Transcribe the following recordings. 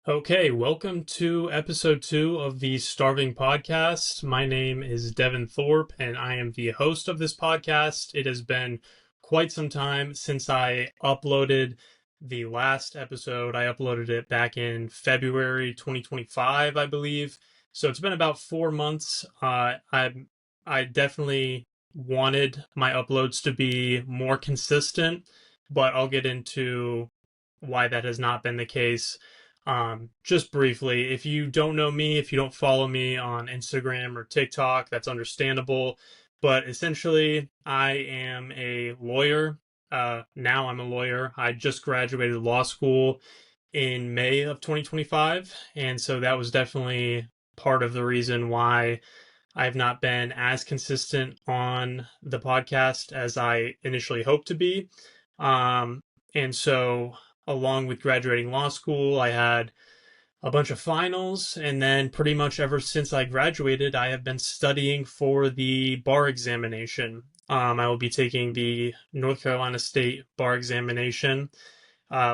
Okay, welcome to episode 2 of the Starving Podcast. My name is Devin Thorpe, and I am the host of this podcast. It has been quite some time since I uploaded the last episode. I uploaded it back in February 2025, I believe. So it's been about 4 months. I definitely wanted my uploads to be more consistent, but I'll get into why that has not been the case. Just briefly, if you don't know me, if you don't follow me on Instagram or TikTok, that's understandable. But essentially, I am a lawyer. Now I'm a lawyer. I just graduated law school in May of 2025. And so that was definitely part of the reason why I've not been as consistent on the podcast as I initially hoped to be. Um, and so, along with graduating law school, I had a bunch of finals, and then pretty much ever since I graduated, I have been studying for the bar examination. I will be taking the North Carolina State bar examination,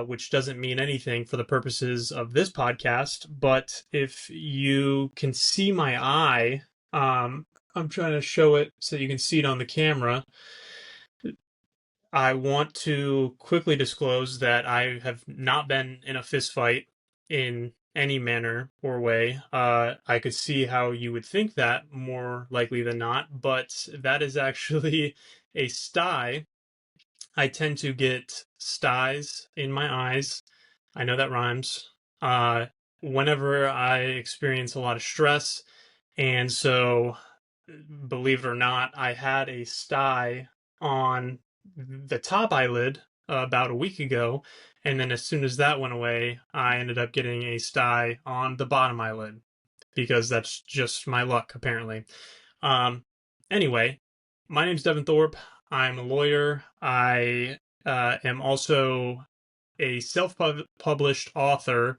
which doesn't mean anything for the purposes of this podcast. But if you can see my eye, I'm trying to show it so you can see it on the camera. I want to quickly disclose that I have not been in a fist fight in any manner or way. I could see how you would think that more likely than not, but that is actually a sty. I tend to get styes in my eyes. I know that rhymes. Uh, Whenever I experience a lot of stress, and so believe it or not, I had a sty on the top eyelid about a week ago, and then as soon as that went away, I ended up getting a sty on the bottom eyelid because that's just my luck, apparently. Um, anyway, my name's Devin Thorpe. I'm a lawyer. I am also a self-published author.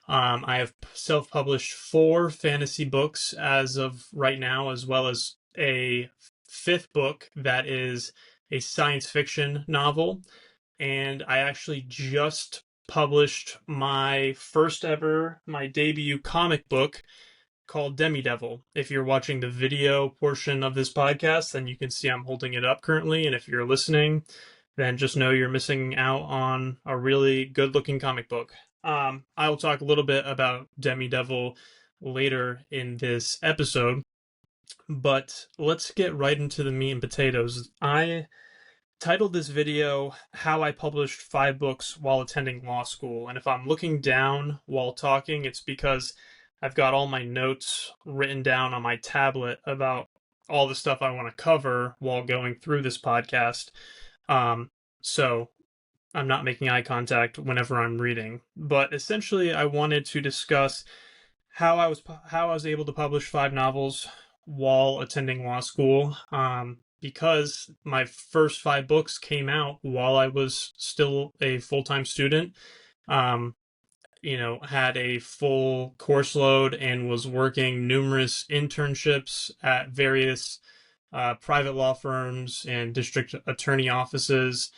I have self-published 4 fantasy books as of right now, as well as a fifth book that is a science fiction novel. And I actually just published my first ever, my debut comic book called Demi-Devil. If you're watching the video portion of this podcast, then you can see I'm holding it up currently. And if you're listening, then just know you're missing out on a really good looking comic book. I will talk a little bit about Demi-Devil later in this episode, but let's get right into the meat and potatoes. I titled this video How I Published 5 Books While Attending Law School. And if I'm looking down while talking, it's because I've got all my notes written down on my tablet about all the stuff I want to cover while going through this podcast. So I'm not making eye contact whenever I'm reading. But essentially, I wanted to discuss how I was able to publish 5 novels while attending law school. Because my first 5 books came out while I was still a full time student. Um, had a full course load and was working numerous internships at various private law firms and district attorney offices.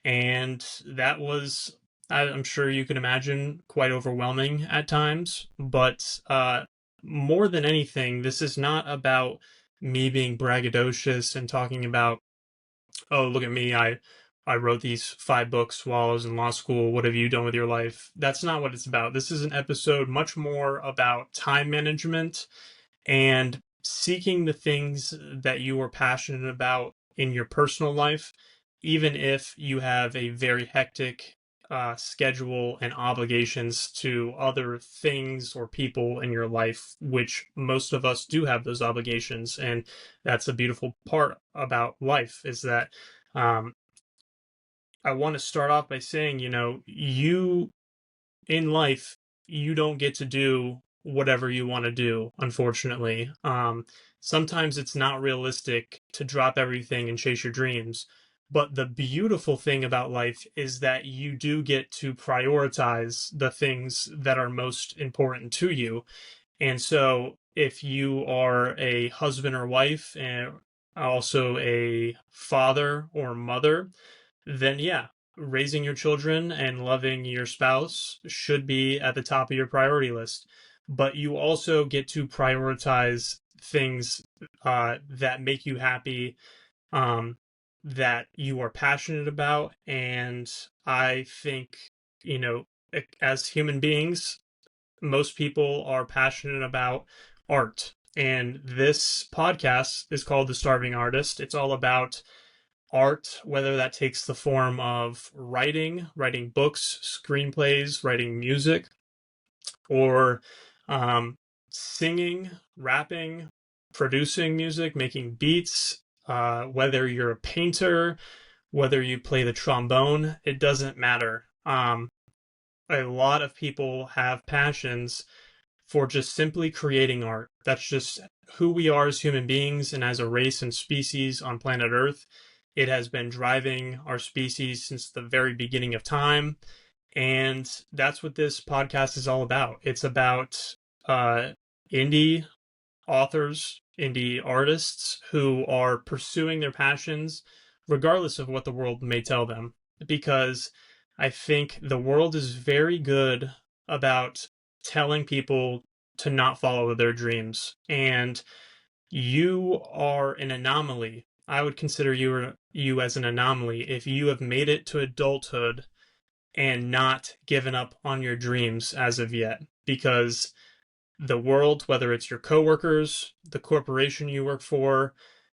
And that was, I'm sure you can imagine, quite overwhelming at times. But more than anything, this is not about me being braggadocious and talking about, oh, look at me, I wrote these 5 books while I was in law school. What have you done with your life? That's not what it's about. This is an episode much more about time management and seeking the things that you are passionate about in your personal life, even if you have a very hectic schedule and obligations to other things or people in your life, which most of us do have those obligations. And that's a beautiful part about life is that um, I want to start off by saying, you in life, you don't get to do whatever you want to do, unfortunately. Sometimes it's not realistic to drop everything and chase your dreams. But the beautiful thing about life is that you do get to prioritize the things that are most important to you. And so if you are a husband or wife and also a father or mother, then yeah. raising your children and loving your spouse should be at the top of your priority list. But you also get to prioritize things that make you happy, um, that you are passionate about. And I think, as human beings, most people are passionate about art. And this podcast is called The Starving Artist. It's all about art, whether that takes the form of writing books, screenplays, writing music, or singing, rapping, producing music, making beats, whether you're a painter, whether you play the trombone, it doesn't matter. A lot of people have passions for just simply creating art. That's just who we are as human beings and as a race and species on planet Earth. It has been driving our species since the very beginning of time. And that's what this podcast is all about. It's about indie authors, indie artists who are pursuing their passions regardless of what the world may tell them. Because I think the world is very good about telling people to not follow their dreams. And you are an anomaly. I would consider you as an anomaly if you have made it to adulthood and not given up on your dreams as of yet. Because the world, whether it's your coworkers, the corporation you work for,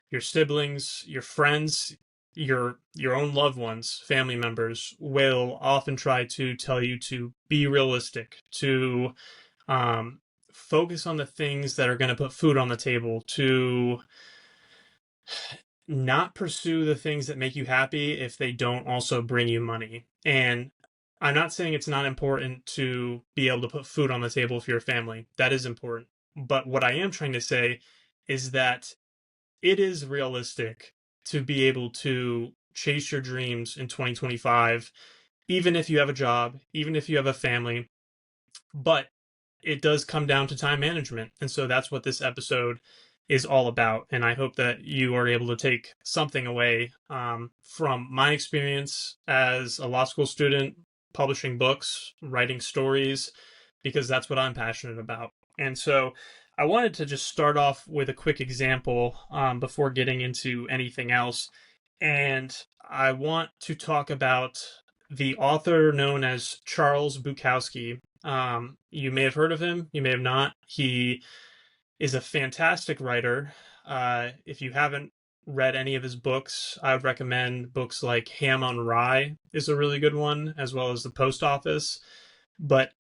your siblings, your friends, your own loved ones, family members, will often try to tell you to be realistic, to focus on the things that are going to put food on the table, to not pursue the things that make you happy if they don't also bring you money. And I'm not saying it's not important to be able to put food on the table for your family. That is important. But what I am trying to say is that it is realistic to be able to chase your dreams in 2025, even if you have a job, even if you have a family. But it does come down to time management. And so that's what this episode is all about. And I hope that you are able to take something away from my experience as a law school student, publishing books, writing stories, because that's what I'm passionate about. And so I wanted to just start off with a quick example before getting into anything else. And I want to talk about the author known as Charles Bukowski. You may have heard of him, you may have not. He is a fantastic writer. If you haven't read any of his books, I would recommend books like Ham on Rye is a really good one, as well as The Post Office. But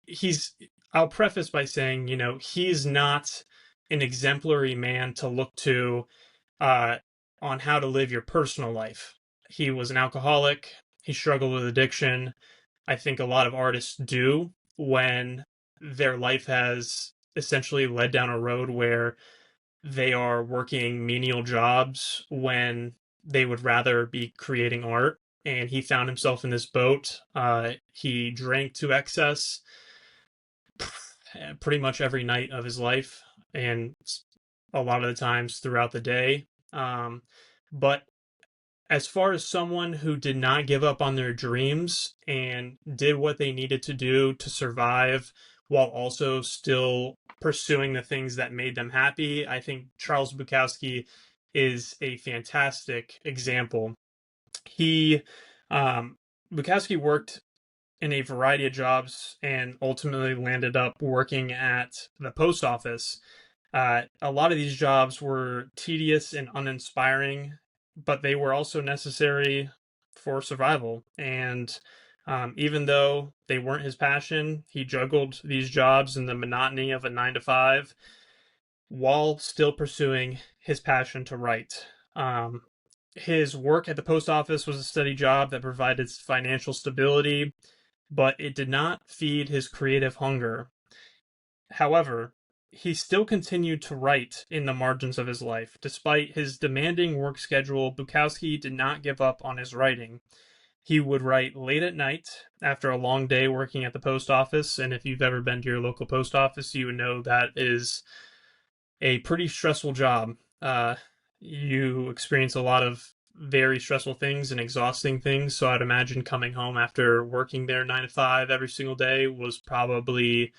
he's I'll preface by saying, he's not an exemplary man to look to uh, on how to live your personal life. He was an alcoholic. He struggled with addiction. I think a lot of artists do when their life has essentially led down a road where they are working menial jobs when they would rather be creating art. And he found himself in this boat. He drank to excess pretty much every night of his life and a lot of the times throughout the day. But as far as someone who did not give up on their dreams and did what they needed to do to survive while also still pursuing the things that made them happy, I think Charles Bukowski is a fantastic example. He, Bukowski worked in a variety of jobs and ultimately landed up working at the post office. A lot of these jobs were tedious and uninspiring, but they were also necessary for survival. And even though they weren't his passion, he juggled these jobs in the monotony of a 9 to 5 while still pursuing his passion to write. His work at the post office was a steady job that provided financial stability, but it did not feed his creative hunger. However, he still continued to write in the margins of his life. Despite his demanding work schedule, Bukowski did not give up on his writing. He would write late at night after a long day working at the post office, and if you've ever been to your local post office, you would know that is a pretty stressful job. You experience a lot of very stressful things and exhausting things. So I'd imagine coming home after working there 9 to 5 every single day was probably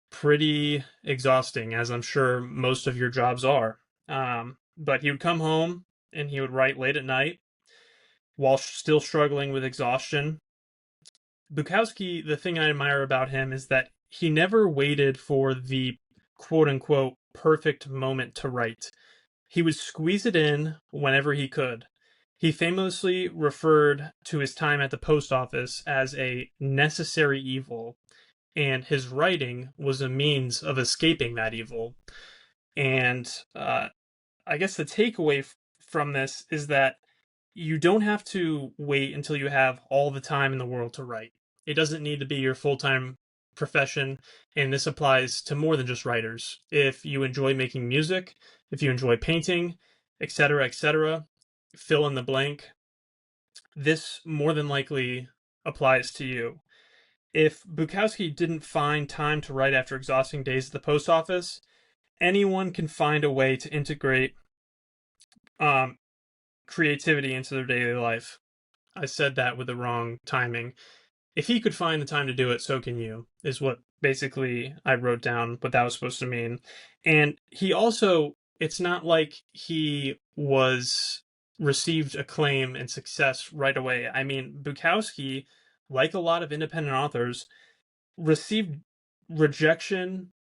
pretty exhausting, as I'm sure most of your jobs are. But he would come home and he would write late at night while still struggling with exhaustion. Bukowski, the thing I admire about him is that he never waited for the quote unquote perfect moment to write. He would squeeze it in whenever he could. He famously referred to his time at the post office as a necessary evil, and his writing was a means of escaping that evil. And I guess the takeaway from this is that you don't have to wait until you have all the time in the world to write. It doesn't need to be your full time profession, and this applies to more than just writers. If you enjoy making music, if you enjoy painting, etc., fill in the blank, this more than likely applies to you. If Bukowski didn't find time to write after exhausting days at the post office, anyone can find a way to integrate um, creativity into their daily life. I said that with the wrong timing. If he could find the time to do it, so can you, is what basically I wrote down what that was supposed to mean. And he also, it's not like he was received acclaim and success right away. I mean, Bukowski, like a lot of independent authors, received rejection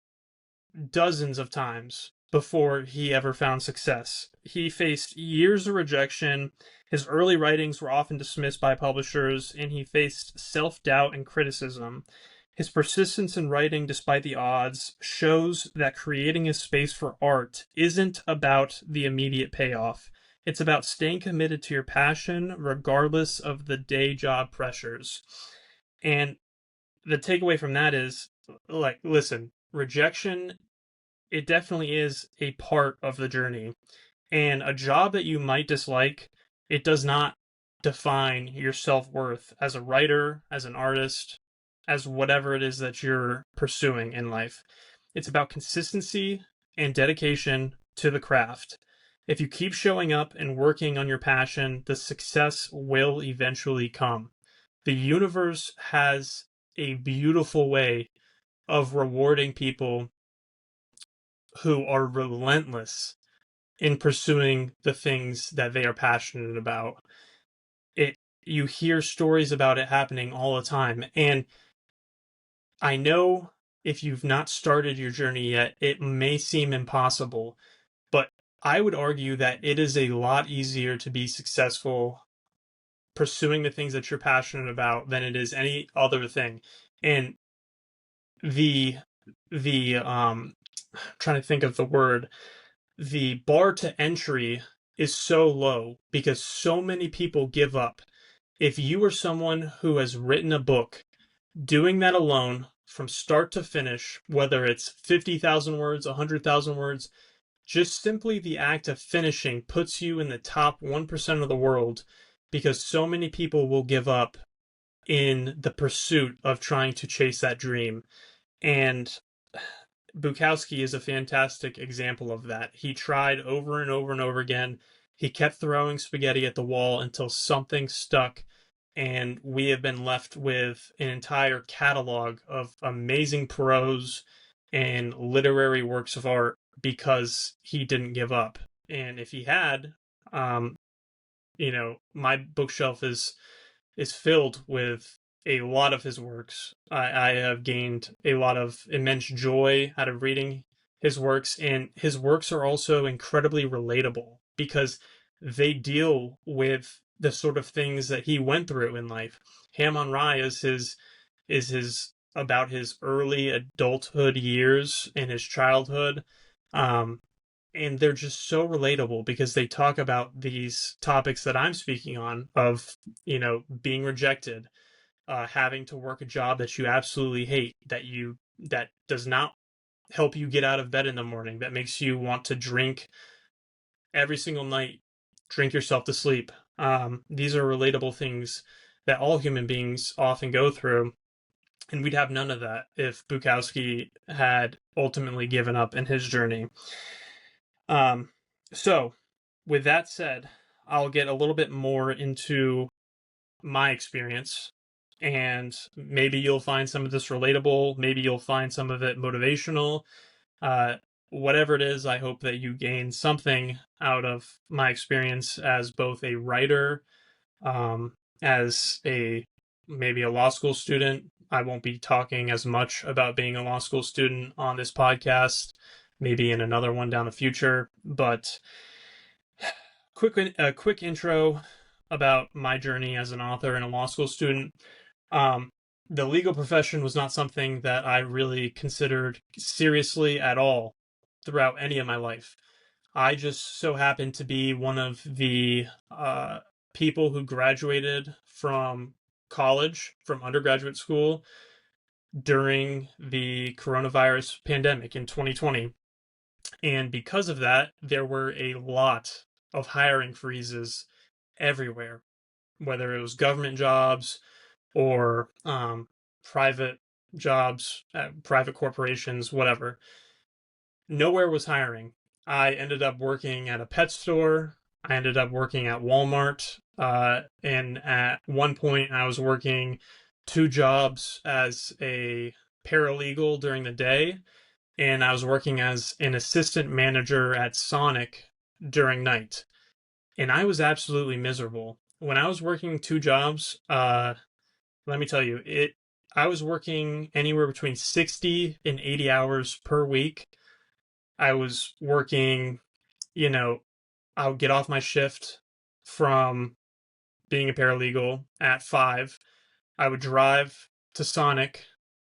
dozens of times before he ever found success. He faced years of rejection. His early writings were often dismissed by publishers, and he faced self doubt and criticism. His persistence in writing despite the odds shows that creating a space for art isn't about the immediate payoff. It's about staying committed to your passion regardless of the day job pressures. And the takeaway from that is like, listen, rejection, it definitely is a part of the journey. And a job that you might dislike, it does not define your self worth as a writer, as an artist, as whatever it is that you're pursuing in life. It's about consistency and dedication to the craft. If you keep showing up and working on your passion, the success will eventually come. The universe has a beautiful way of rewarding people who are relentless in pursuing the things that they are passionate about. It You hear stories about it happening all the time, and I know if you've not started your journey yet, it may seem impossible, but I would argue that it is a lot easier to be successful pursuing the things that you're passionate about than it is any other thing. And the trying to think of the word, the bar to entry is so low because so many people give up. If you are someone who has written a book, doing that alone from start to finish, whether it's 50,000 words, 100,000 words, just simply the act of finishing puts you in the top 1% of the world because so many people will give up in the pursuit of trying to chase that dream. And Bukowski is a fantastic example of that. He tried over and over and over again. He kept throwing spaghetti at the wall until something stuck, and we have been left with an entire catalog of amazing prose and literary works of art because he didn't give up. And if he had, um, my bookshelf is filled with a lot of his works. I have gained a lot of immense joy out of reading his works, and his works are also incredibly relatable because they deal with the sort of things that he went through in life. Ham on Rye is his about his early adulthood years and his childhood. Um, and they're just so relatable because they talk about these topics that I'm speaking on of, being rejected, having to work a job that you absolutely hate, that does not help you get out of bed in the morning, that makes you want to drink every single night, drink yourself to sleep. These are relatable things that all human beings often go through, and we'd have none of that if Bukowski had ultimately given up in his journey. Um, so, with that said, I'll get a little bit more into my experience, and maybe you'll find some of this relatable, maybe you'll find some of it motivational. Uh, Whatever it is, I hope that you gain something out of my experience as both a writer, um, as a maybe a law school student. I won't be talking as much about being a law school student on this podcast, maybe in another one down the future. But a quick intro about my journey as an author and a law school student. Um, the legal profession was not something that I really considered seriously at all throughout any of my life. I just so happened to be one of the people who graduated from college, from undergraduate school during the coronavirus pandemic in 2020. And because of that, there were a lot of hiring freezes everywhere, whether it was government jobs or private jobs, private corporations, whatever. Nowhere was hiring. I ended up working at a pet store. I ended up working at Walmart. And at one point, I was working two jobs as a paralegal during the day, and I was working as an assistant manager at Sonic during night. And I was absolutely miserable. When I was working two jobs, let me tell you, I was working anywhere between 60 and 80 hours per week. I was working, you know, I would get off my shift from being a paralegal at 5. I would drive to Sonic,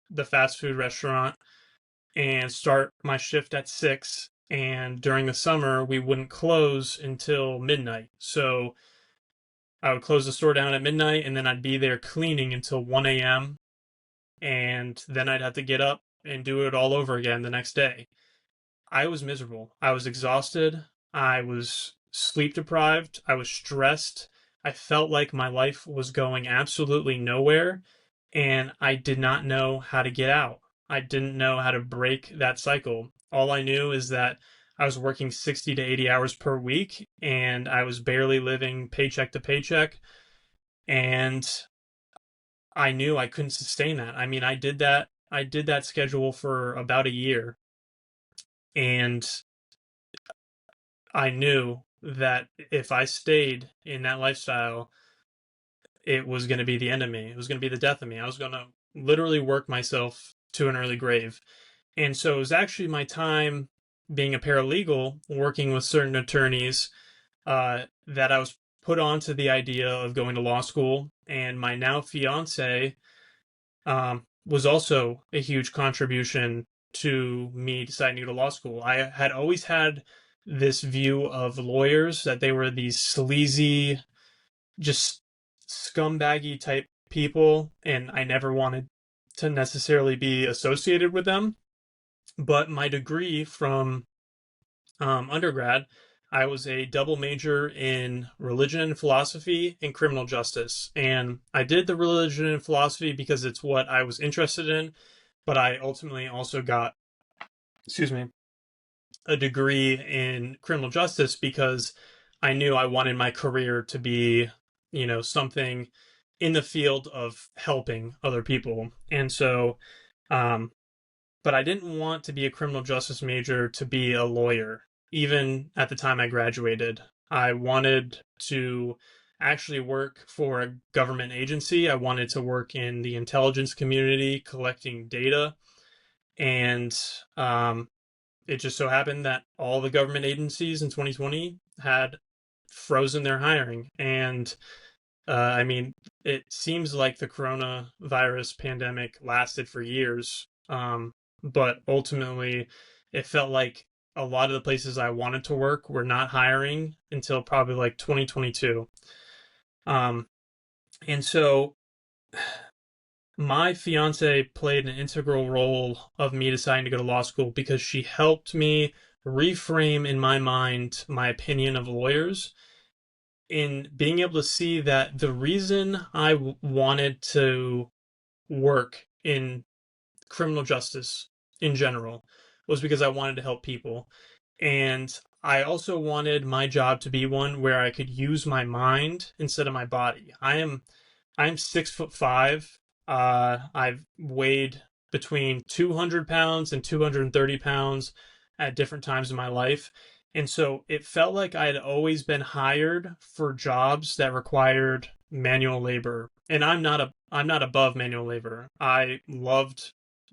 the fast food restaurant, and start my shift at 6. And during the summer, we wouldn't close until midnight. So I would close the store down at midnight, and then I'd be there cleaning until 1 a.m. And then I'd have to get up and do it all over again the next day. I was miserable. I was exhausted. I was sleep deprived. I was stressed. I felt like my life was going absolutely nowhere, and I did not know how to get out. I didn't know how to break that cycle. All I knew is that I was working 60 to 80 hours per week, and I was barely living paycheck to paycheck, and I knew I couldn't sustain that. I mean, I did that schedule for about a year, and I knew that if I stayed in that lifestyle, it was going to be the end of me. It was going to be the death of me. I was going to literally work myself to an early grave. And so it was actually my time being a paralegal, working with certain attorneys, that I was put onto the idea of going to law school. And my now fiance was also a huge contribution to me deciding to go to law school. I had always had this view of lawyers that they were these sleazy, just scumbaggy type people, and I never wanted to necessarily be associated with them. But my degree from undergrad, I was a double major in religion and philosophy and criminal justice. And I did the religion and philosophy because it's what I was interested in, but I ultimately also got, excuse me, a degree in criminal justice because I knew I wanted my career to be, something in the field of helping other people. And so, um, but I didn't want to be a criminal justice major to be a lawyer. Even at the time I graduated, I wanted to actually work for a government agency. I wanted to work in the intelligence community collecting data. And it just so happened that all the government agencies in 2020 had frozen their hiring. And I mean, it seems like the coronavirus pandemic lasted for years. But ultimately, it felt like a lot of the places I wanted to work were not hiring until probably like 2022. Um, and so my fiance played an integral role of me deciding to go to law school because she helped me reframe in my mind my opinion of lawyers, in being able to see that the reason I wanted to work in criminal justice in general was because I wanted to help people. And I also wanted my job to be one where I could use my mind instead of my body. I'm 6'5". I've weighed between 200 pounds and 230 pounds at different times in my life. And so it felt like I had always been hired for jobs that required manual labor. And I'm not above manual labor. I loved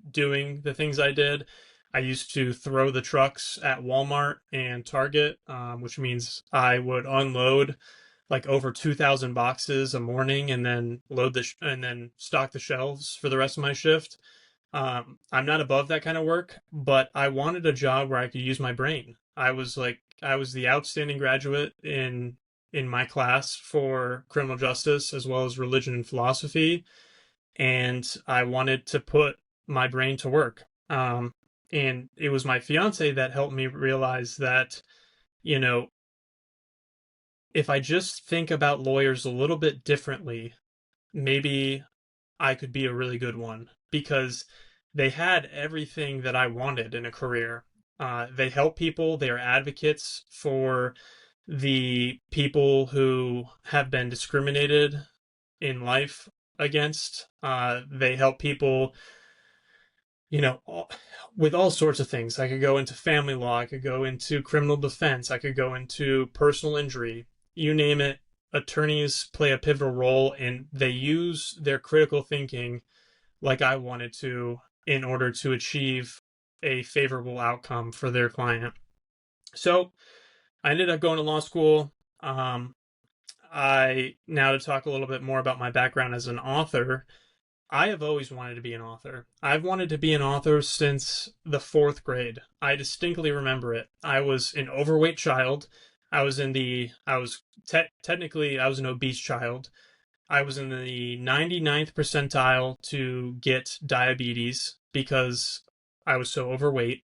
doing the things I did. I used to throw the trucks at Walmart and Target, which means I would unload like over 2,000 boxes a morning and then and then stock the shelves for the rest of my shift. I'm not above that kind of work, but I wanted a job where I could use my brain. I was the outstanding graduate in my class for criminal justice as well as religion and philosophy, and I wanted to put my brain to work. And it was my fiance that helped me realize that, you know, if I just think about lawyers a little bit differently, maybe I could be a really good one because they had everything that I wanted in a career. They help people, they are advocates for the people who have been discriminated in life against. They help people, you know, with all sorts of things. I could go into family law, I could go into criminal defense, I could go into personal injury, you name it. Attorneys play a pivotal role and they use their critical thinking like I wanted to in order to achieve a favorable outcome for their client. So I ended up going to law school. I now to talk a little bit more about my background as an author. I have always wanted to be an author. I've wanted to be an author since the fourth grade. I distinctly remember it. I was an overweight child. I was technically, I was an obese child. I was in the 99th percentile to get diabetes because I was so overweight.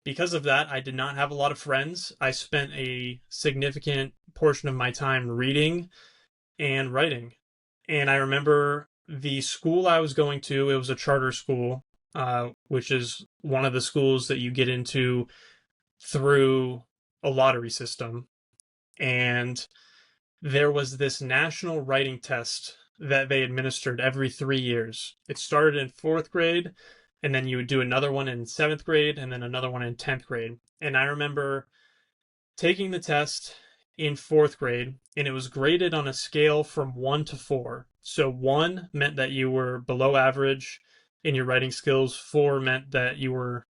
Because of that, I did not have a lot of friends. I spent a significant portion of my time reading and writing. And I remember the school I was going to, it was a charter school, which is one of the schools that you get into through a lottery system. And there was this national writing test that they administered every 3 years. It started in fourth grade, and then you would do another one in seventh grade, and then another one in 10th grade. And I remember taking the test in fourth grade, and it was graded on a scale from 1 to 4. So 1 meant that you were below average in your writing skills. 4 meant that you were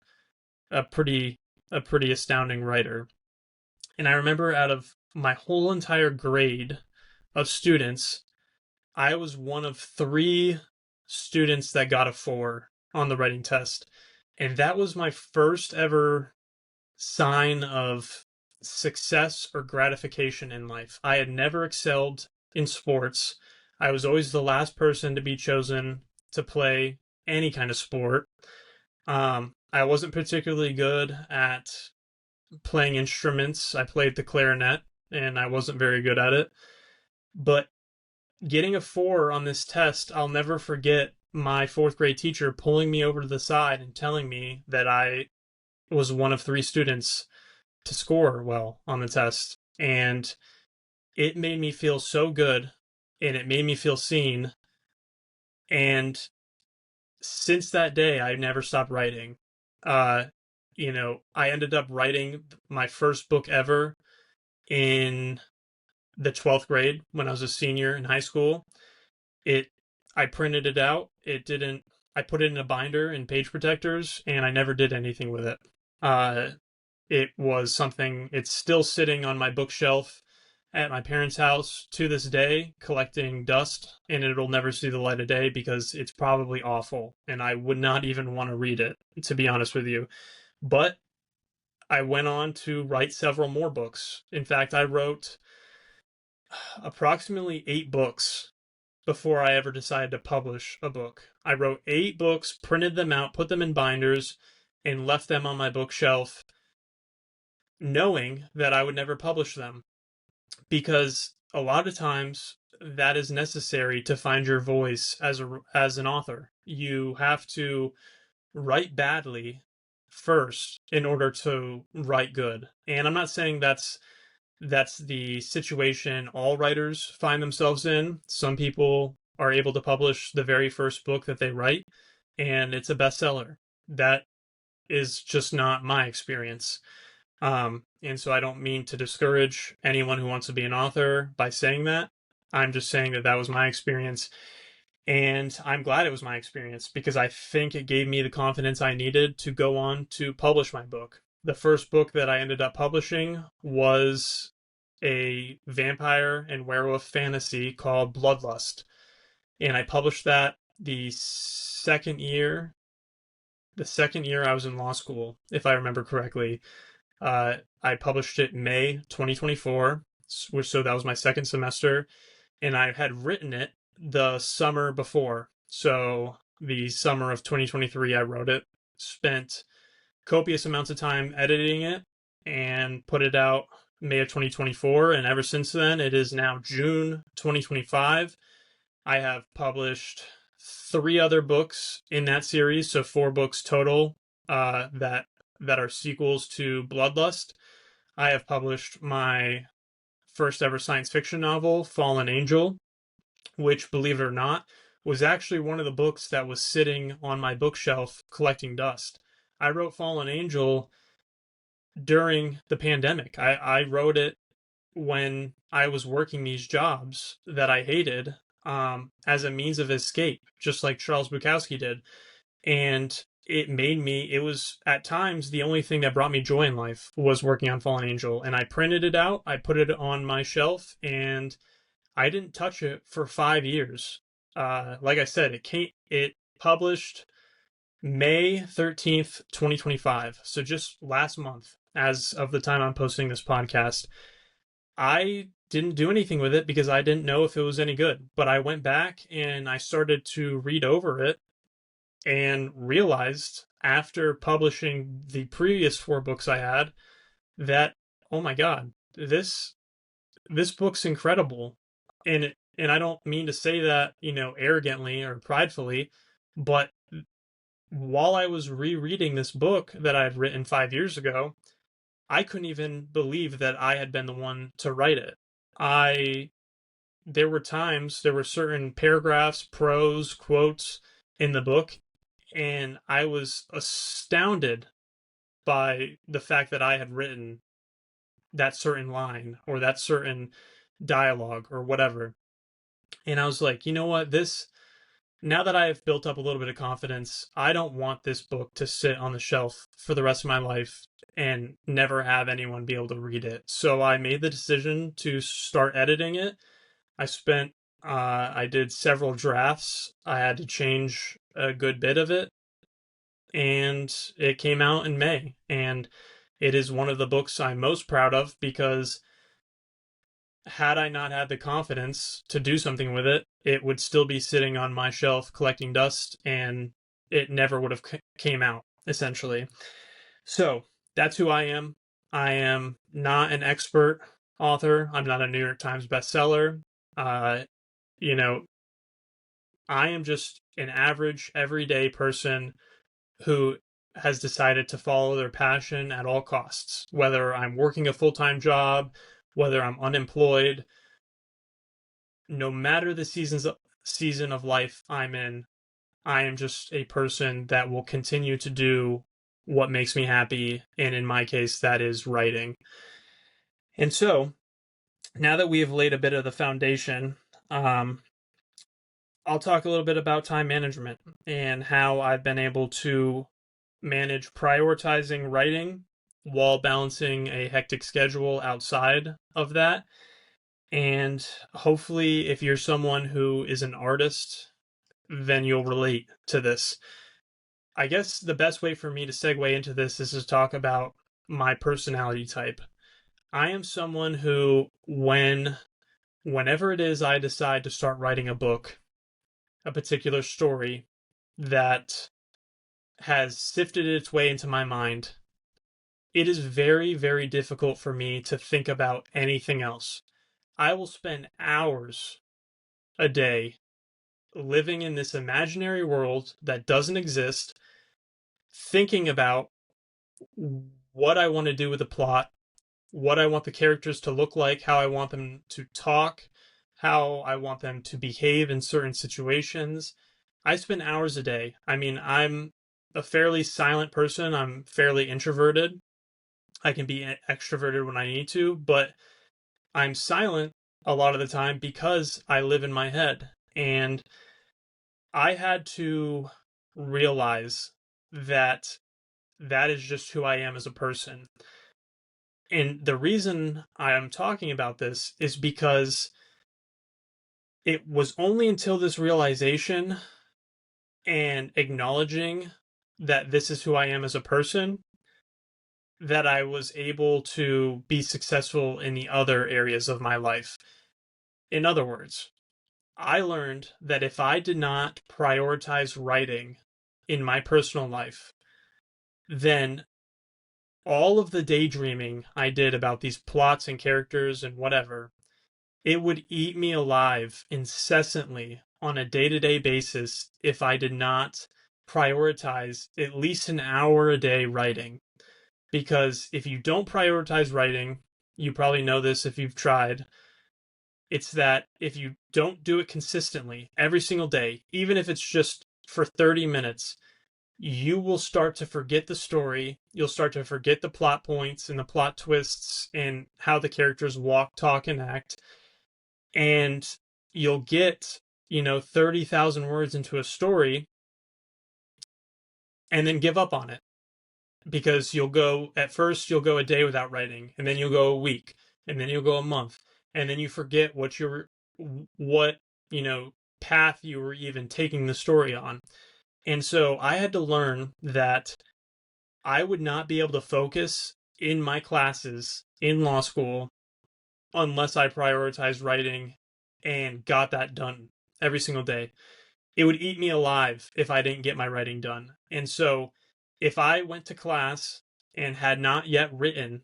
a pretty astounding writer. And I remember out of my whole entire grade of students, I was one of 3 students that got a 4 on the writing test. And that was my first ever sign of success or gratification in life. I had never excelled in sports. I was always the last person to be chosen to play any kind of sport. I wasn't particularly good at playing instruments. I played the clarinet and I wasn't very good at it. But getting a 4 on this test, I'll never forget my fourth grade teacher pulling me over to the side and telling me that I was one of 3 students to score well on the test. And it made me feel so good and it made me feel seen. And since that day, I never stopped writing. Uh, I ended up writing my first book ever in the 12th grade when I was a senior in high school. It, I printed it out. I put it in a binder and page protectors, and I never did anything with it. Uh, it was something, it's still sitting on my bookshelf at my parents' house to this day, collecting dust, and it'll never see the light of day because it's probably awful, and I would not even want to read it, to be honest with you. But I went on to write several more books. In fact, I wrote approximately 8 books before I ever decided to publish a book. I wrote 8 books, printed them out, put them in binders, and left them on my bookshelf, knowing that I would never publish them. Because a lot of times that is necessary to find your voice as an author. You have to write badly first in order to write good. And I'm not saying that's the situation all writers find themselves in. Some people are able to publish the very first book that they write and it's a bestseller. That is just not my experience. And so I don't mean to discourage anyone who wants to be an author by saying that. I'm just saying that that was my experience. And I'm glad it was my experience because I think it gave me the confidence I needed to go on to publish my book. The first book that I ended up publishing was a vampire and werewolf fantasy called Bloodlust. And I published that the second year I was in law school, if I remember correctly. I published it May 2024, so that was my second semester, and I had written it the summer before. So the summer of 2023, I wrote it, spent copious amounts of time editing it, and put it out May of 2024. And ever since then, it is now June 2025. I have published three other books in that series, so four books total that are sequels to Bloodlust. I have published my first ever science fiction novel, Fallen Angel, which, believe it or not, was actually one of the books that was sitting on my bookshelf collecting dust. I wrote Fallen Angel during the pandemic. I wrote it when I was working these jobs that I hated as a means of escape, just like Charles Bukowski did. And it was at times the only thing that brought me joy in life was working on Fallen Angel. And I printed it out, I put it on my shelf, and I didn't touch it for 5 years. Like I said, it published May 13th, 2025. So just last month, as of the time I'm posting this podcast. I didn't do anything with it because I didn't know if it was any good. But I went back and I started to read over it and realized after publishing the previous four books I had that, oh my God, this book's incredible. And I don't mean to say that, arrogantly or pridefully, but while I was rereading this book that I had written 5 years ago, I couldn't even believe that I had been the one to write it. I There were times, there were certain paragraphs, prose, quotes in the book, and I was astounded by the fact that I had written that certain line or that certain dialogue or whatever. And I was like, you know what, now that I have built up a little bit of confidence, I don't want this book to sit on the shelf for the rest of my life and never have anyone be able to read it. So I made the decision to start editing it. I did several drafts. I had to change a good bit of it, and it came out in May. And it is one of the books I'm most proud of because had I not had the confidence to do something with it, it would still be sitting on my shelf collecting dust and it never would have came out, essentially. So that's who I am. I am not an expert author. I'm not a New York Times bestseller. Uh, you know, I am just an average, everyday person who has decided to follow their passion at all costs, whether I'm working a full-time job, whether I'm unemployed, no matter the season of life I'm in, I am just a person that will continue to do what makes me happy, and in my case, that is writing. And so, now that we have laid a bit of the foundation, I'll talk a little bit about time management and how I've been able to manage prioritizing writing while balancing a hectic schedule outside of that. And hopefully, if you're someone who is an artist, then you'll relate to this. I guess the best way for me to segue into this is to talk about my personality type. I am someone who, whenever it is I decide to start writing a book, a particular story that has sifted its way into my mind, it is very, very difficult for me to think about anything else. I will spend hours a day living in this imaginary world that doesn't exist, thinking about what I want to do with the plot, what I want the characters to look like, how I want them to talk, how I want them to behave in certain situations. I spend hours a day. I mean, I'm a fairly silent person. I'm fairly introverted. I can be extroverted when I need to, but I'm silent a lot of the time because I live in my head. And I had to realize that that is just who I am as a person. And the reason I am talking about this is because it was only until this realization and acknowledging that this is who I am as a person that I was able to be successful in the other areas of my life. In other words, I learned that if I did not prioritize writing in my personal life, then all of the daydreaming I did about these plots and characters and whatever, it would eat me alive incessantly on a day to day basis if I did not prioritize at least an hour a day writing. Because if you don't prioritize writing, you probably know this if you've tried, it's that if you don't do it consistently every single day, even if it's just for 30 minutes, you will start to forget the story. You'll start to forget the plot points and the plot twists and how the characters walk, talk, and act. And you'll get, 30,000 words into a story and then give up on it because at first, you'll go a day without writing, and then you'll go a week, and then you'll go a month, and then you forget what, you know, path you were even taking the story on. And so I had to learn that I would not be able to focus in my classes in law school unless I prioritized writing and got that done every single day. It would eat me alive if I didn't get my writing done. And so if I went to class and had not yet written,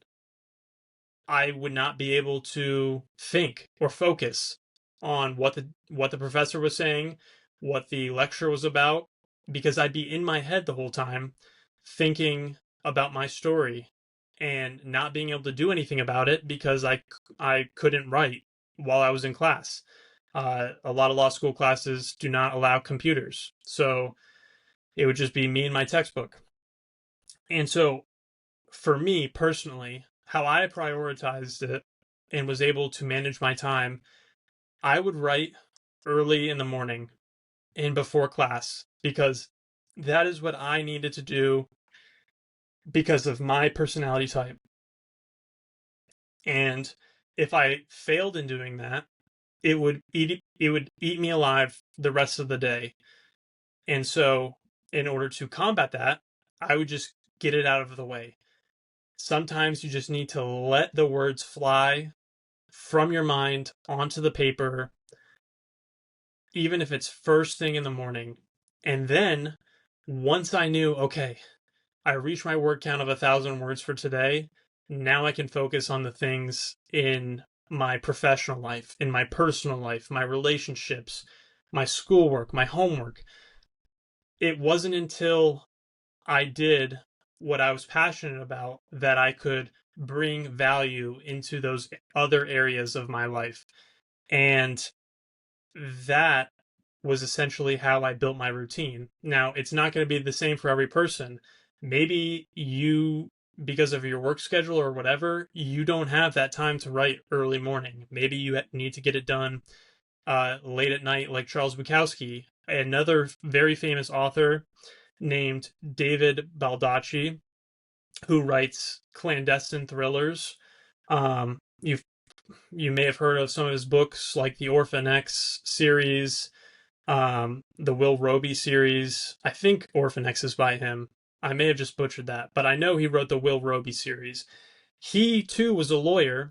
I would not be able to think or focus on what the professor was saying, what the lecture was about, because I'd be in my head the whole time thinking about my story and not being able to do anything about it because I couldn't write while I was in class. A lot of law school classes do not allow computers, so it would just be me and my textbook. And so for me personally, how I prioritized it and was able to manage my time, I would write early in the morning and before class because that is what I needed to do because of my personality type. And if I failed in doing that, it would eat me alive the rest of the day. And so in order to combat that, I would just get it out of the way. Sometimes you just need to let the words fly from your mind onto the paper, even if it's first thing in the morning. And then once I knew, okay, I reached my word count of 1,000 words for today, now I can focus on the things in my professional life, in my personal life, my relationships, my schoolwork, my homework. It wasn't until I did what I was passionate about that I could bring value into those other areas of my life. And that was essentially how I built my routine. Now, it's not going to be the same for every person. Maybe you, because of your work schedule or whatever, you don't have that time to write early morning. Maybe you need to get it done late at night, like Charles Bukowski, another very famous author named David Baldacci, who writes clandestine thrillers. You may have heard of some of his books, like the Orphan X series, the Will Roby series. I think Orphan X is by him. I may have just butchered that, but I know he wrote the Will Roby series. He too was a lawyer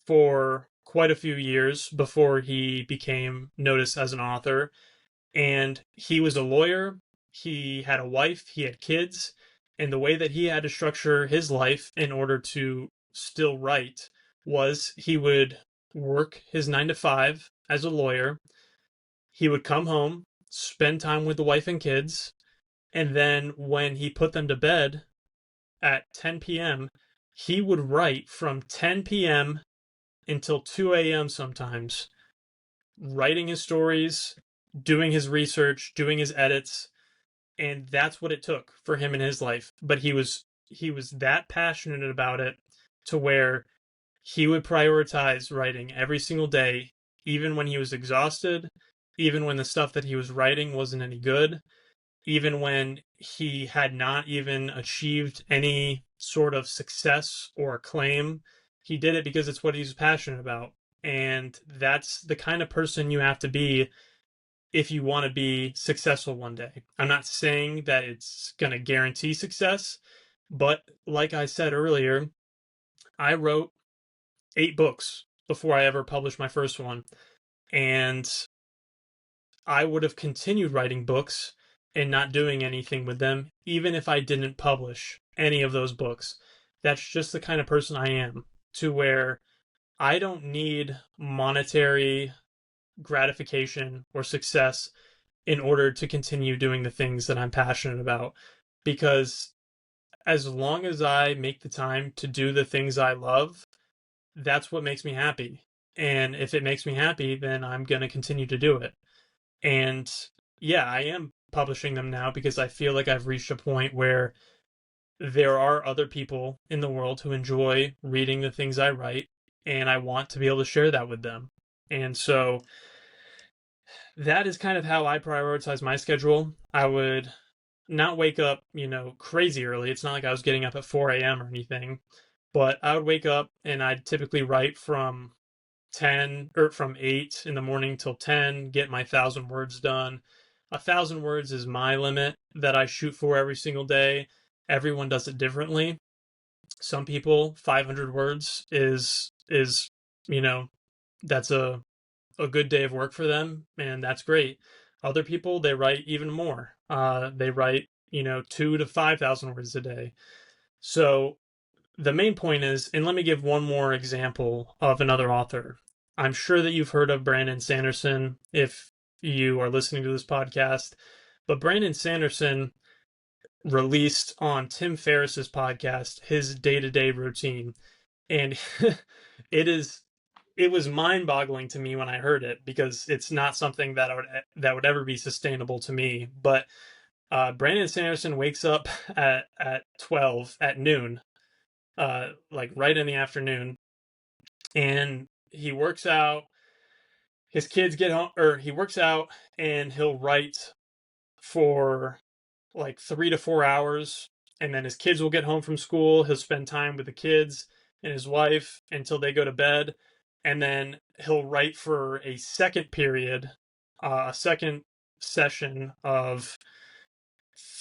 for quite a few years before he became noticed as an author. And he was a lawyer, he had a wife, he had kids, and the way that he had to structure his life in order to still write was he would work his 9 to 5 as a lawyer. He would come home, spend time with the wife and kids, and then when he put them to bed at 10 p.m., he would write from 10 p.m. until 2 a.m. sometimes, writing his stories, doing his research, doing his edits, and that's what it took for him in his life. But he was that passionate about it to where he would prioritize writing every single day, even when he was exhausted, even when the stuff that he was writing wasn't any good, even when he had not even achieved any sort of success or acclaim. He did it because it's what he's passionate about. And that's the kind of person you have to be if you want to be successful one day. I'm not saying that it's going to guarantee success, but like I said earlier, I wrote 8 books before I ever published my first one. And I would have continued writing books and not doing anything with them, even if I didn't publish any of those books. That's just the kind of person I am, to where I don't need monetary gratification or success in order to continue doing the things that I'm passionate about. Because as long as I make the time to do the things I love, that's what makes me happy. And if it makes me happy, then I'm going to continue to do it. And yeah, I am publishing them now because I feel like I've reached a point where there are other people in the world who enjoy reading the things I write, and I want to be able to share that with them. And so that is kind of how I prioritize my schedule. I would not wake up, crazy early. It's not like I was getting up at 4 a.m. or anything, but I would wake up and I'd typically write from 10 or from 8 in the morning till 10, get my 1,000 words done. 1,000 words is my limit that I shoot for every single day. Everyone does it differently. Some people, 500 words is that's a good day of work for them, and that's great. Other people, they write even more. They write 2 to 5,000 words a day. So the main point is, and let me give one more example of another author. I'm sure that you've heard of Brandon Sanderson if you are listening to this podcast, but Brandon Sanderson released on Tim Ferriss's podcast his day-to-day routine, and it was mind-boggling to me when I heard it because it's not something that would ever be sustainable to me. But Brandon Sanderson wakes up at 12 at noon, like right in the afternoon, and he works out. His kids get home, or he works out, and he'll write for like 3 to 4 hours, and then his kids will get home from school. He'll spend time with the kids and his wife until they go to bed, and then he'll write for a second period, a second session of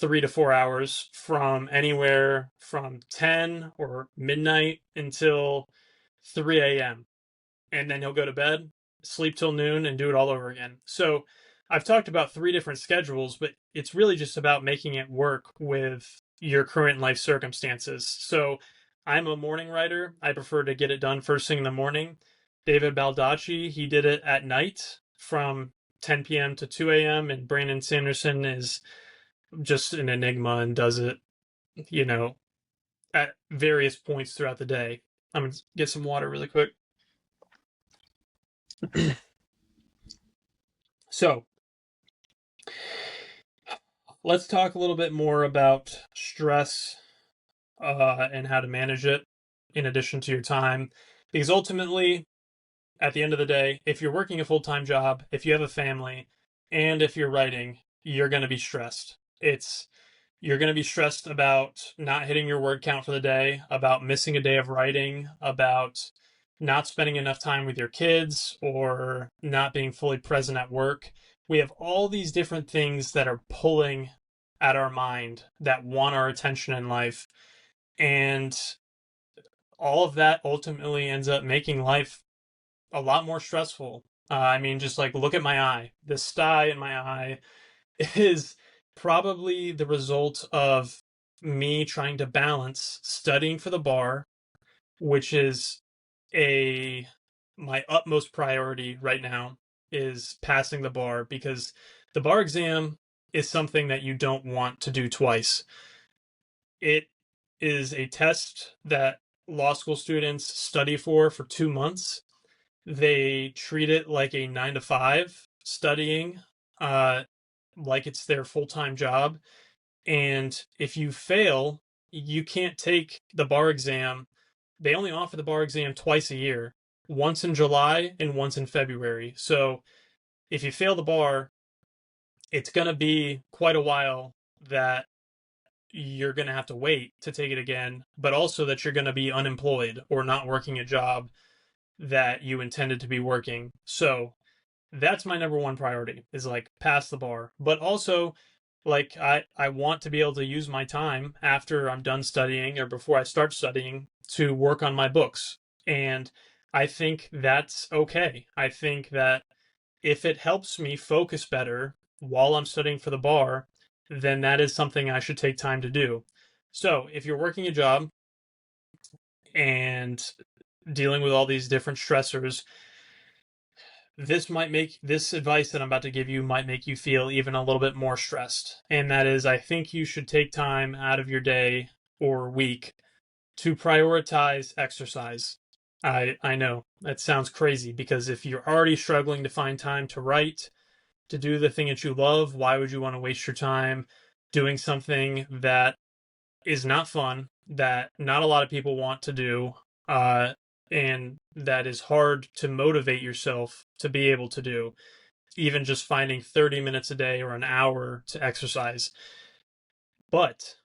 3 to 4 hours from anywhere from 10 or midnight until 3 a.m. And then he'll go to bed, sleep till noon, and do it all over again. So I've talked about 3 different schedules, but it's really just about making it work with your current life circumstances. So I'm a morning writer. I prefer to get it done first thing in the morning. David Baldacci, he did it at night from 10 p.m. to 2 a.m. And Brandon Sanderson is just an enigma and does it, at various points throughout the day. I'm going to get some water really quick. So let's talk a little bit more about stress and how to manage it in addition to your time. Because ultimately, at the end of the day, if you're working a full-time job, if you have a family, and if you're writing, you're going to be stressed. You're going to be stressed about not hitting your word count for the day, about missing a day of writing, about not spending enough time with your kids, or not being fully present at work. We have all these different things that are pulling at our mind that want our attention in life. And all of that ultimately ends up making life a lot more stressful. I mean, just like look at my eye. The sty in my eye is probably the result of me trying to balance studying for the bar, which is my utmost priority right now, is passing the bar, because the bar exam is something that you don't want to do twice. It is a test that law school students study for 2 months. They treat it like a 9 to 5 studying, uh, like it's their full time job. And if you fail, you can't take the bar exam. They only offer the bar exam twice a year, once in July and once in February. So if you fail the bar, it's going to be quite a while that you're going to have to wait to take it again, but also that you're going to be unemployed or not working a job that you intended to be working. So that's my number one priority is like pass the bar. But also like I want to be able to use my time after I'm done studying or before I start studying to work on my books. And I think that's okay. I think that if it helps me focus better while I'm studying for the bar, then that is something I should take time to do. So, if you're working a job and dealing with all these different stressors, this advice that I'm about to give you might make you feel even a little bit more stressed. And that is, I think you should take time out of your day or week to prioritize exercise. I know that sounds crazy because if you're already struggling to find time to write, to do the thing that you love, why would you want to waste your time doing something that is not fun, that not a lot of people want to do, uh, and that is hard to motivate yourself to be able to do, even just finding 30 minutes a day or an hour to exercise. But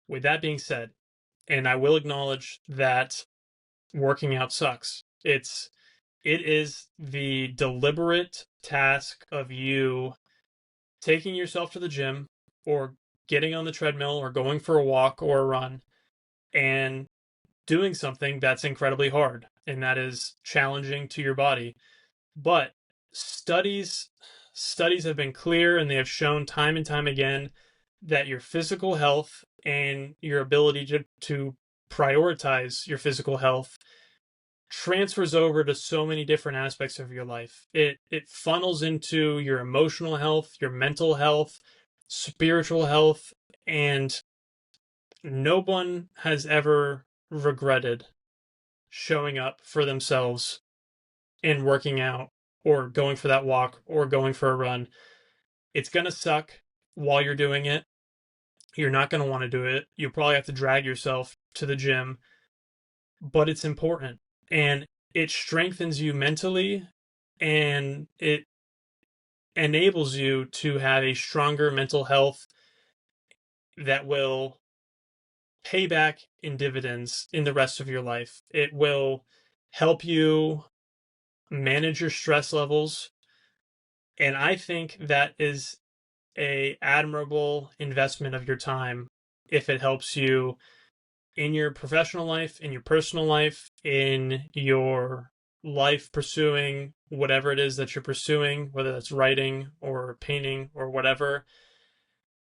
with that being said, and I will acknowledge that working out sucks. It is the deliberate task of you taking yourself to the gym or getting on the treadmill or going for a walk or a run and doing something that's incredibly hard and that is challenging to your body. But studies studies have been clear and they have shown time and time again that your physical health and your ability to prioritize your physical health transfers over to so many different aspects of your life. It funnels into your emotional health, your mental health, spiritual health, and no one has ever regretted showing up for themselves and working out or going for that walk or going for a run. It's going to suck while you're doing it. You're not going to want to do it. You'll probably have to drag yourself to the gym, but it's important and it strengthens you mentally and it enables you to have a stronger mental health that will pay back in dividends in the rest of your life. It will help you manage your stress levels. And I think that is a admirable investment of your time if it helps you in your professional life, in your personal life, in your life pursuing whatever it is that you're pursuing, whether that's writing or painting or whatever.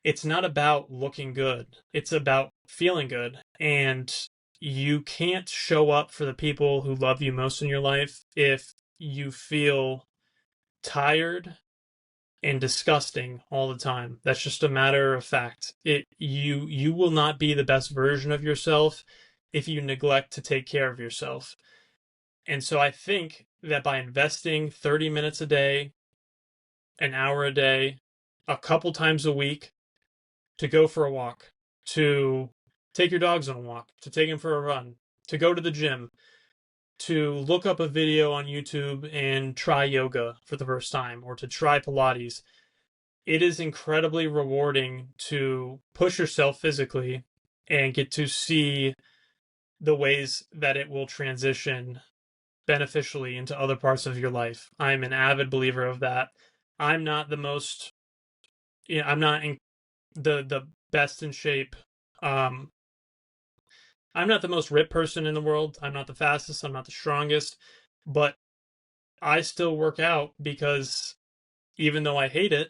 It's not about looking good. It's about feeling good. And you can't show up for the people who love you most in your life if you feel tired and disgusting all the time. That's just a matter of fact. You will not be the best version of yourself if you neglect to take care of yourself. And so I think that by investing 30 minutes a day, an hour a day, a couple times a week to go for a walk, to take your dogs on a walk, to take them for a run, to go to the gym, to look up a video on YouTube and try yoga for the first time, or to try Pilates. It is incredibly rewarding to push yourself physically and get to see the ways that it will transition beneficially into other parts of your life. I'm an avid believer of that. I'm not the most, I'm not in the best in shape. Um, I'm not the most ripped person in the world. I'm not the fastest. I'm not the strongest, but I still work out because even though I hate it,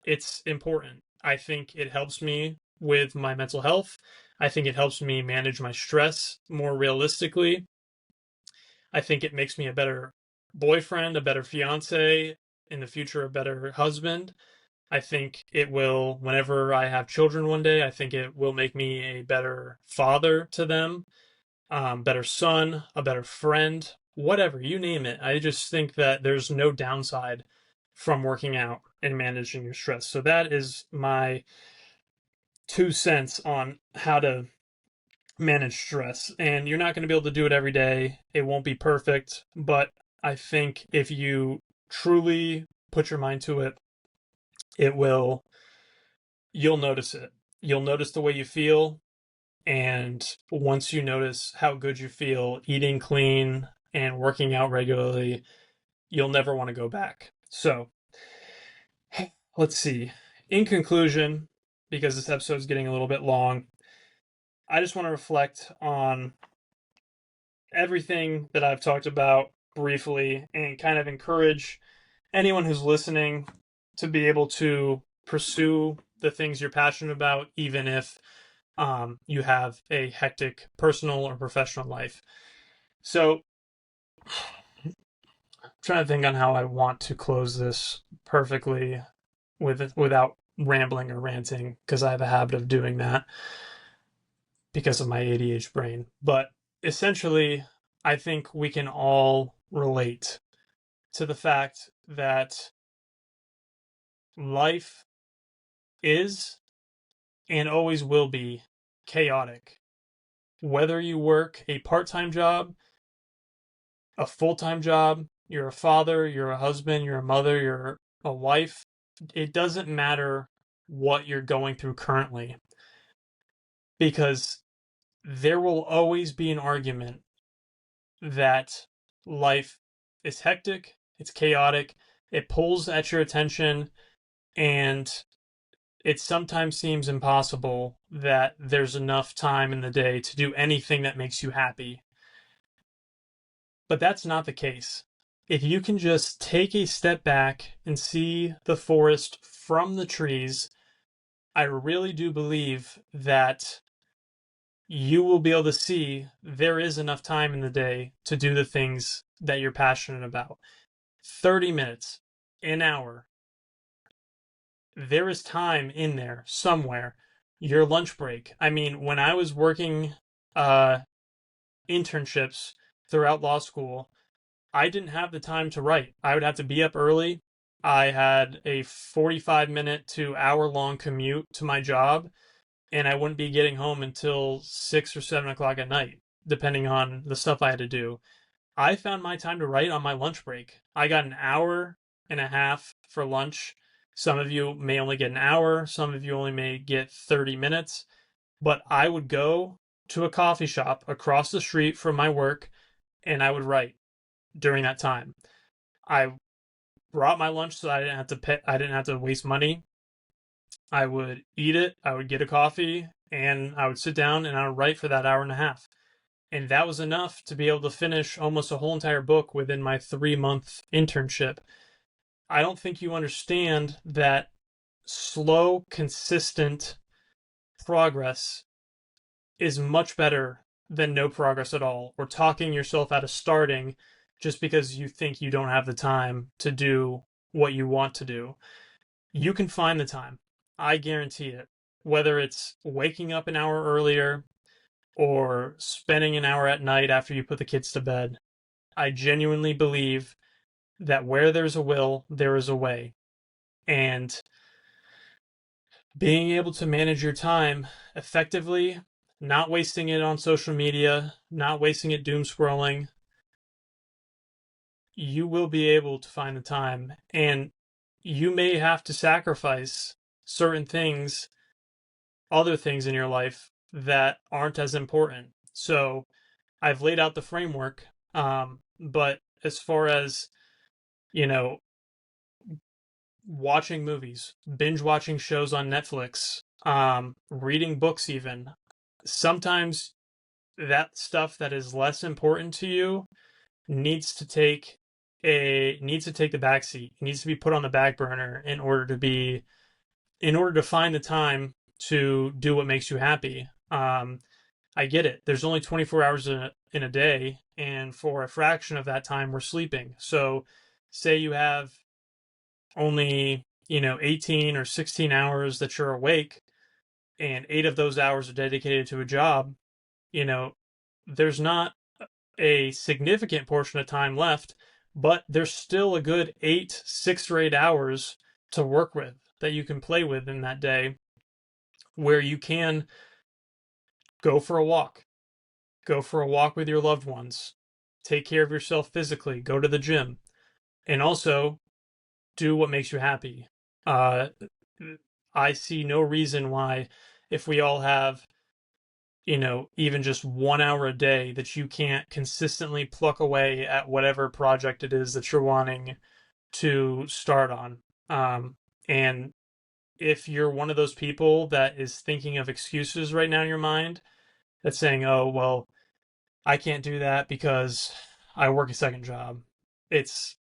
it's important. I think it helps me with my mental health. I think it helps me manage my stress more realistically. I think it makes me a better boyfriend, a better fiance, in the future, a better husband. I think it will, whenever I have children one day, I think it will make me a better father to them, better son, a better friend, whatever, you name it. I just think that there's no downside from working out and managing your stress. So that is my 2 cents on how to manage stress. And you're not going to be able to do it every day. It won't be perfect, but I think if you truly put your mind to it, it will, you'll notice it. You'll notice the way you feel. And once you notice how good you feel eating clean and working out regularly, you'll never want to go back. So let's see. In conclusion, because this episode is getting a little bit long, I just want to reflect on everything that I've talked about briefly and kind of encourage anyone who's listening to be able to pursue the things you're passionate about, even if you have a hectic personal or professional life. So, I'm trying to think on how I want to close this perfectly without rambling or ranting, because I have a habit of doing that because of my ADHD brain. But essentially, I think we can all relate to the fact that life is and always will be chaotic. Whether you work a part-time job, a full-time job, you're a father, you're a husband, you're a mother, you're a wife, it doesn't matter what you're going through currently, because there will always be an argument that life is hectic, it's chaotic, it pulls at your attention, and it sometimes seems impossible that there's enough time in the day to do anything that makes you happy. But that's not the case. If you can just take a step back and see the forest from the trees, I really do believe that you will be able to see there is enough time in the day to do the things that you're passionate about. 30 minutes, an hour. There is time in there somewhere. Your lunch break. I mean, when I was working uh, internships throughout law school, I didn't have the time to write. I would have to be up early. I had a 45-minute to hour long commute to my job, and I wouldn't be getting home until 6 or 7 o'clock at night, depending on the stuff I had to do. I found my time to write on my lunch break. I got an hour and a half for lunch. Some of you may only get an hour, some of you only may get 30 minutes, but I would go to a coffee shop across the street from my work and I would write during that time. I brought my lunch so I didn't have to pay, I didn't have to waste money. I would eat it, I would get a coffee, and I would sit down and I would write for that hour and a half. And that was enough to be able to finish almost a whole entire book within my 3 month internship. I don't think you understand that slow, consistent progress is much better than no progress at all, or talking yourself out of starting just because you think you don't have the time to do what you want to do. You can find the time. I guarantee it. Whether it's waking up an hour earlier or spending an hour at night after you put the kids to bed, I genuinely believe that where there's a will, there is a way. And being able to manage your time effectively, not wasting it on social media, not wasting it doom scrolling, you will be able to find the time. And you may have to sacrifice certain things, other things in your life that aren't as important. So I've laid out the framework, but as far as, you know, watching movies, binge watching shows on Netflix, reading books even. Sometimes that stuff that is less important to you needs to take the back seat. It needs to be put on the back burner in order to find the time to do what makes you happy. I get it. There's only 24 hours in a day, and for a fraction of that time, we're sleeping. So, say you have only 18 or 16 hours that you're awake and 8 of those hours are dedicated to a job, you know, there's not a significant portion of time left, but there's still a good 6 or 8 hours to work with that you can play with in that day where you can go for a walk, go for a walk with your loved ones, take care of yourself physically, go to the gym, and also do what makes you happy. Uh, I see no reason why, if we all have, even just 1 hour a day, that you can't consistently pluck away at whatever project it is that you're wanting to start on. And if you're one of those people that is thinking of excuses right now in your mind, that's saying, oh, well, I can't do that because I work a second job.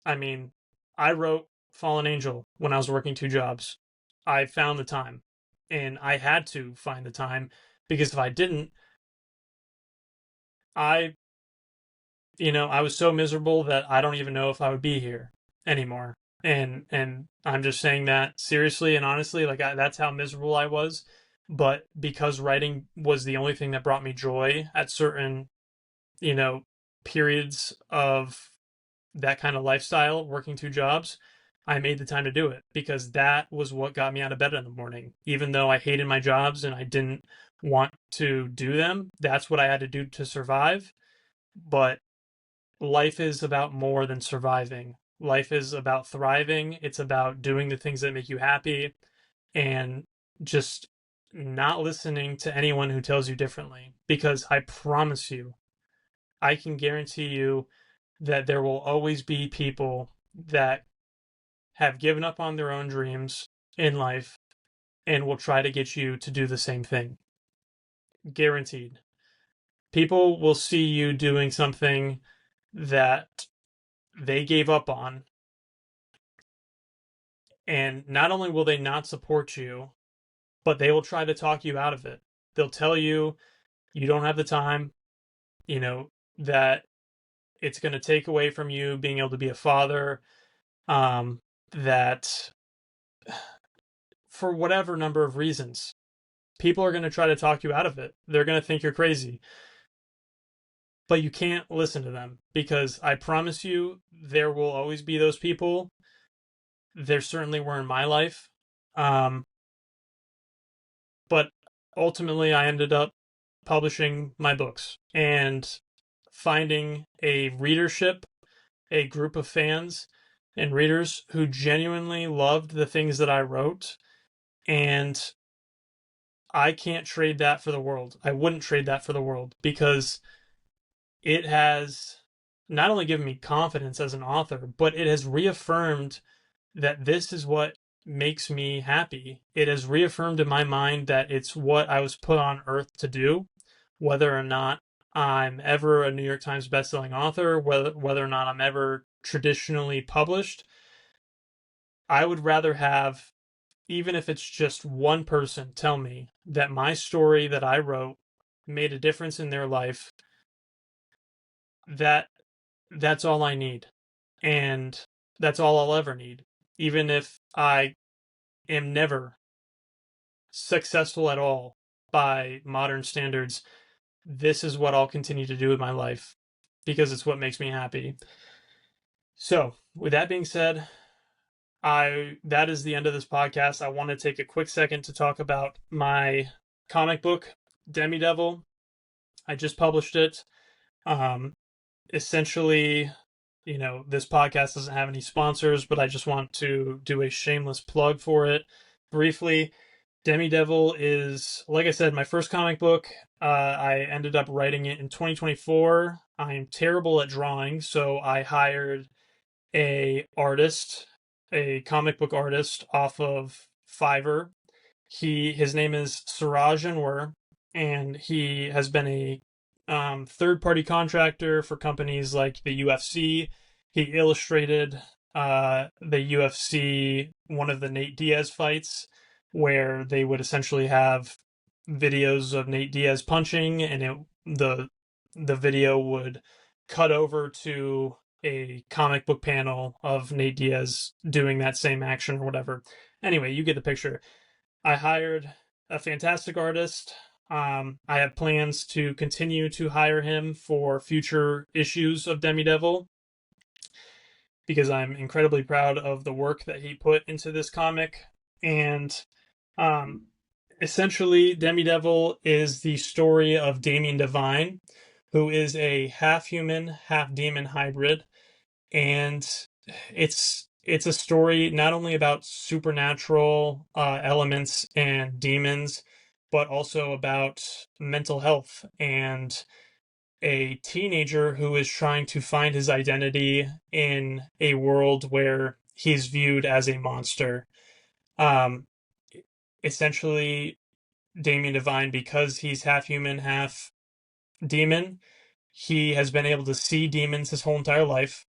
I mean, I wrote Fallen Angel when I was working 2 jobs. I found the time, and I had to find the time because if I didn't, I, I was so miserable that I don't even know if I would be here anymore. And I'm just saying that seriously and honestly, like that's how miserable I was. But because writing was the only thing that brought me joy at certain, you know, periods of that kind of lifestyle, working 2 jobs, I made the time to do it because that was what got me out of bed in the morning. Even though I hated my jobs and I didn't want to do them, that's what I had to do to survive. But life is about more than surviving. Life is about thriving. It's about doing the things that make you happy and just not listening to anyone who tells you differently. Because I promise you, I can guarantee you that there will always be people that have given up on their own dreams in life and will try to get you to do the same thing. Guaranteed. People will see you doing something that they gave up on, and not only will they not support you, but they will try to talk you out of it. They'll tell you you don't have the time, that it's going to take away from you being able to be a father, that for whatever number of reasons, people are going to try to talk you out of it. They're going to think you're crazy. But you can't listen to them because I promise you there will always be those people. There certainly were in my life. But ultimately, I ended up publishing my books and finding a readership, a group of fans and readers who genuinely loved the things that I wrote. And I can't trade that for the world. I wouldn't trade that for the world because it has not only given me confidence as an author, but it has reaffirmed that this is what makes me happy. It has reaffirmed in my mind that it's what I was put on earth to do, whether or not I'm ever a New York Times bestselling author, whether or not I'm ever traditionally published. I would rather have, even if it's just one person, tell me that my story that I wrote made a difference in their life. That's all I need. And that's all I'll ever need. Even if I am never successful at all by modern standards, this is what I'll continue to do with my life because it's what makes me happy. So, with that being said, that is the end of this podcast. I want to take a quick second to talk about my comic book, Demi-Devil. I just published it. Essentially, this podcast doesn't have any sponsors, but I just want to do a shameless plug for it briefly. Demi-Devil is, like I said, my first comic book. I ended up writing it in 2024. I am terrible at drawing, so I hired a comic book artist off of Fiverr. His name is Suraj Anwar, and he has been a third-party contractor for companies like the UFC. He illustrated the UFC, one of the Nate Diaz fights, where they would essentially have videos of Nate Diaz punching, and the video would cut over to a comic book panel of Nate Diaz doing that same action or whatever. Anyway, you get the picture. I hired a fantastic artist. I have plans to continue to hire him for future issues of Demi-Devil because I'm incredibly proud of the work that he put into this comic. And um, essentially, Demi-Devil is the story of Damien Devine, who is a half human, half demon hybrid. And it's a story not only about supernatural elements and demons, but also about mental health and a teenager who is trying to find his identity in a world where he's viewed as a monster. Um, Essentially, Damien Devine, because he's half human, half demon, he has been able to see demons his whole entire life.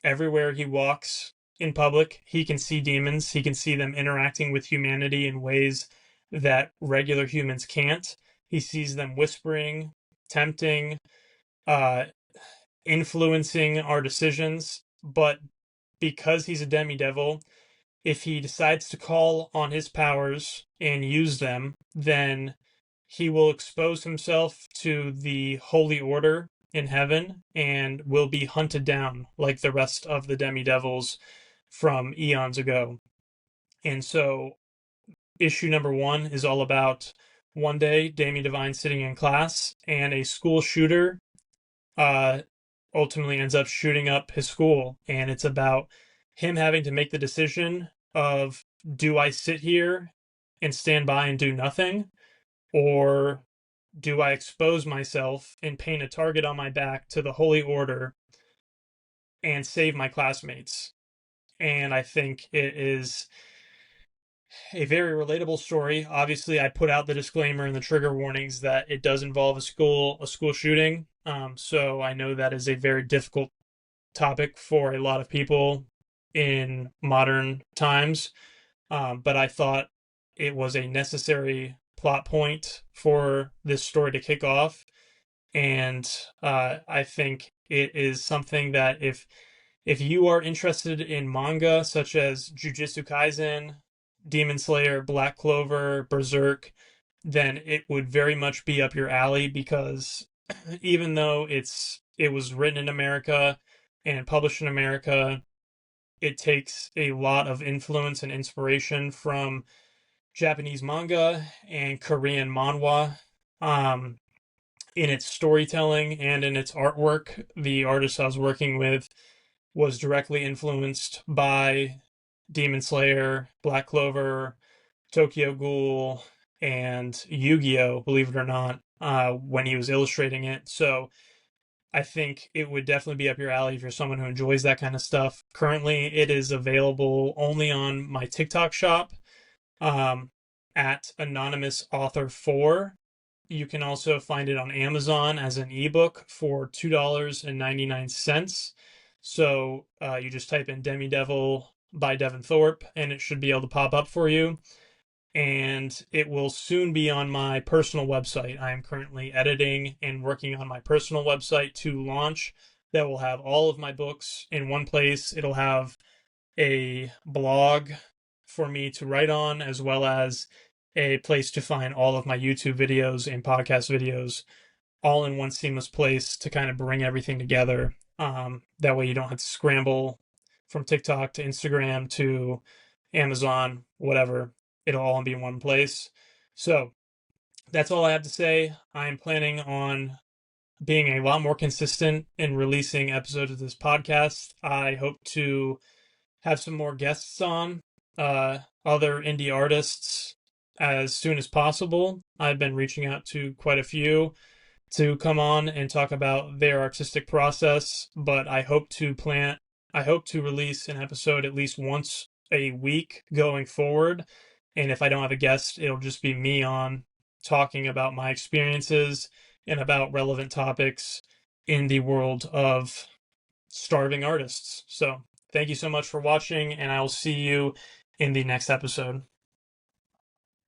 Everywhere he walks in public, he can see demons. He can see them interacting with humanity in ways that regular humans can't. He sees them whispering, tempting, uh, influencing our decisions. But because he's a demi-devil, if he decides to call on his powers and use them, then he will expose himself to the holy order in heaven and will be hunted down like the rest of the demi-devils from eons ago. And so issue number one is all about one day Damien Devine sitting in class and a school shooter uh, ultimately ends up shooting up his school. And it's about him having to make the decision of, do I sit here and stand by and do nothing? Or do I expose myself and paint a target on my back to the Holy Order and save my classmates? And I think it is a very relatable story. Obviously, I put out the disclaimer and the trigger warnings that it does involve a school shooting. So I know that is a very difficult topic for a lot of people in modern times. But I thought it was a necessary plot point for this story to kick off. And I think it is something that if you are interested in manga such as Jujutsu Kaisen, Demon Slayer, Black Clover, Berserk, then it would very much be up your alley because even though it was written in America and published in America, it takes a lot of influence and inspiration from Japanese manga and Korean manhwa. In its storytelling and in its artwork, the artist I was working with was directly influenced by Demon Slayer, Black Clover, Tokyo Ghoul, and Yu-Gi-Oh, believe it or not, when he was illustrating it. So I think it would definitely be up your alley if you're someone who enjoys that kind of stuff. Currently, it is available only on my TikTok shop, um, at Anonymous Author 4. You can also find it on Amazon as an ebook for $2.99. So you just type in Demi-Devil by Devin Thorpe, and it should be able to pop up for you. And it will soon be on my personal website. I am currently editing and working on my personal website to launch that will have all of my books in one place. It'll have a blog for me to write on, as well as a place to find all of my YouTube videos and podcast videos all in one seamless place to kind of bring everything together. That way you don't have to scramble from TikTok to Instagram to Amazon, whatever. It'll all be in one place. So that's all I have to say. I'm planning on being a lot more consistent in releasing episodes of this podcast. I hope to have some more guests on, other indie artists, as soon as possible. I've been reaching out to quite a few to come on and talk about their artistic process, but I hope to release an episode at least once a week going forward. And if I don't have a guest, it'll just be me on talking about my experiences and about relevant topics in the world of starving artists. So thank you so much for watching, and I will see you in the next episode.